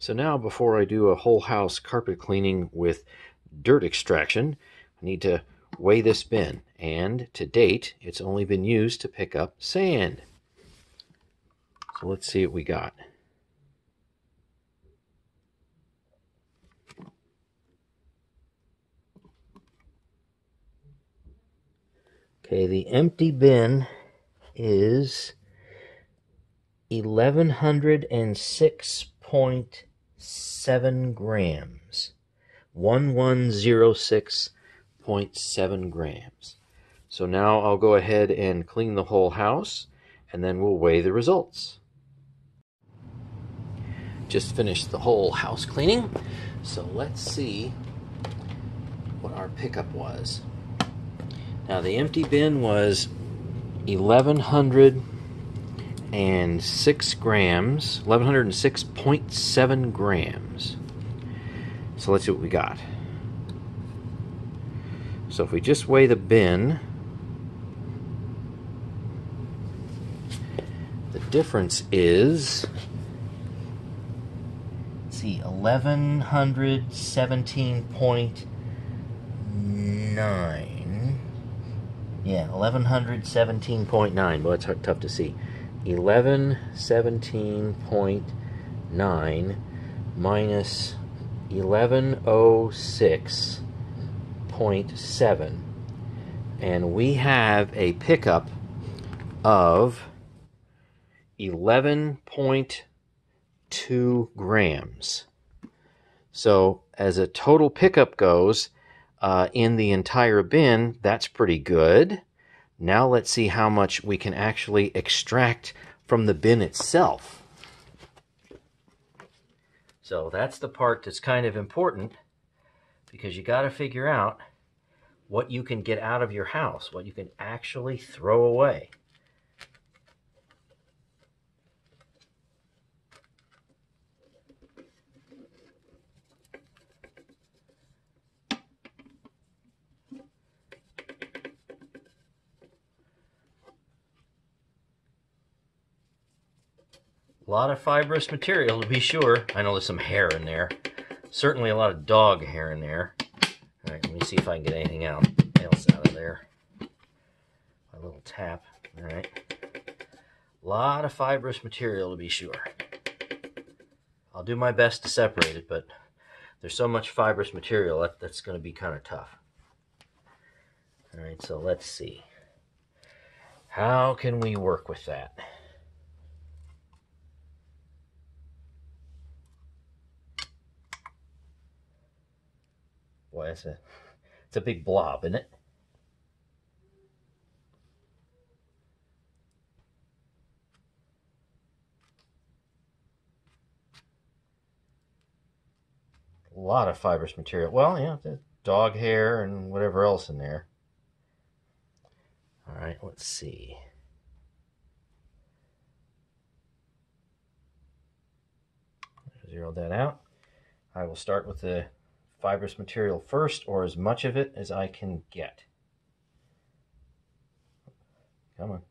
So now before I do a whole house carpet cleaning with dirt extraction, I need to weigh this bin. And to date, it's only been used to pick up sand. So let's see what we got. Okay, the empty bin is 1106.7 grams. 1106.7 grams. So now I'll go ahead and clean the whole house, and then we'll weigh the results. Just finished the whole house cleaning, so let's see what our pickup was. Now the empty bin was 1106 grams, 1106.7 grams. So let's see what we got. So if we just weigh the bin, the difference is, let's see, 1117.9. Yeah, 1117.9. Well, it's tough to see. 1117.9 minus 1106.7. And we have a pickup of 11.2 grams. So as a total pickup goes, in the entire bin, that's pretty good. Now let's see how much we can actually extract from the bin itself. So that's the part that's kind of important, because you got to figure out what you can get out of your house, what you can actually throw away. A lot of fibrous material, to be sure. I know there's some hair in there. Certainly a lot of dog hair in there. All right, let me see if I can get anything else out of there. A little tap. All right. A lot of fibrous material, to be sure. I'll do my best to separate it, but there's so much fibrous material that's going to be kind of tough. All right, so let's see. How can we work with that? Boy, it's a big blob, isn't it? A lot of fibrous material. Well, yeah, the dog hair and whatever else in there. All right, let's see. Zero that out. I will start with the fibrous material first, or as much of it as I can get. Come on.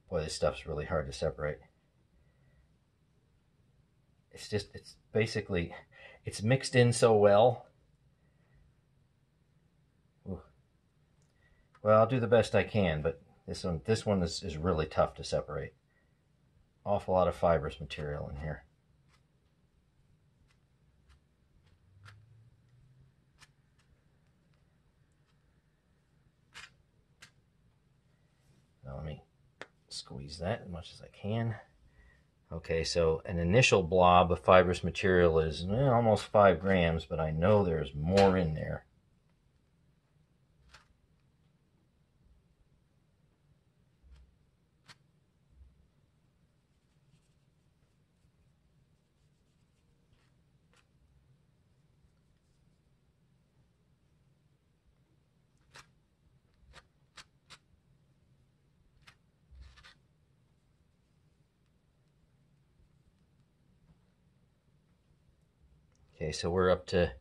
Boy, this stuff's really hard to separate. It's basically, it's mixed in so well. Ooh. Well, I'll do the best I can, but this one is really tough to separate. Awful lot of fibrous material in here. Now let me squeeze that as much as I can. Okay, so an initial blob of fibrous material is almost 5 grams, but I know there's more in there. Okay, so we're up to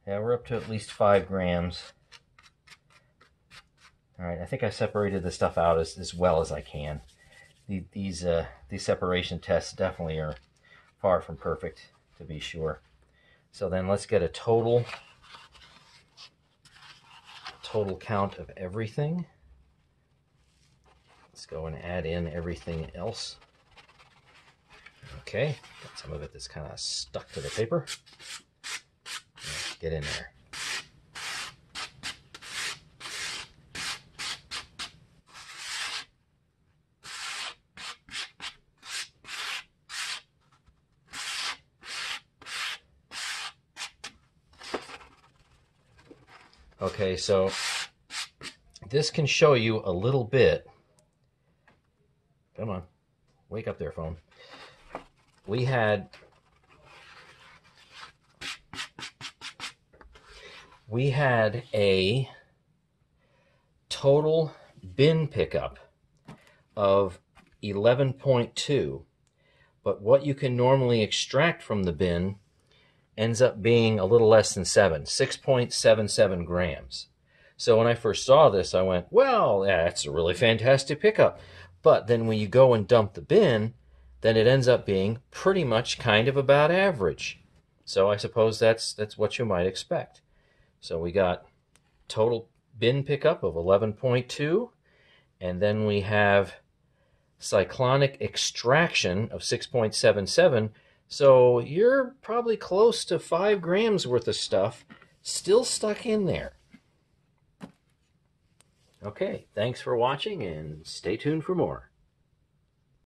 at least 5 grams. All right, I think I separated the stuff out as well as I can. These separation tests definitely are far from perfect, to be sure. So then let's get a total count of everything. Let's go and add in everything else. Okay, got some of it that's kind of stuck to the paper. Let's get in there. Okay, so this can show you a little bit. Come on, wake up there, phone. We had a total bin pickup of 11.2, but what you can normally extract from the bin ends up being a little less than 6.77 grams. So when I first saw this, I went, well, yeah, that's a really fantastic pickup. But then when you go and dump the bin, then it ends up being pretty much kind of about average. So I suppose that's what you might expect. So we got total bin pickup of 11.2, and then we have cyclonic extraction of 6.77. So you're probably close to 5 grams worth of stuff still stuck in there. Okay, thanks for watching and stay tuned for more.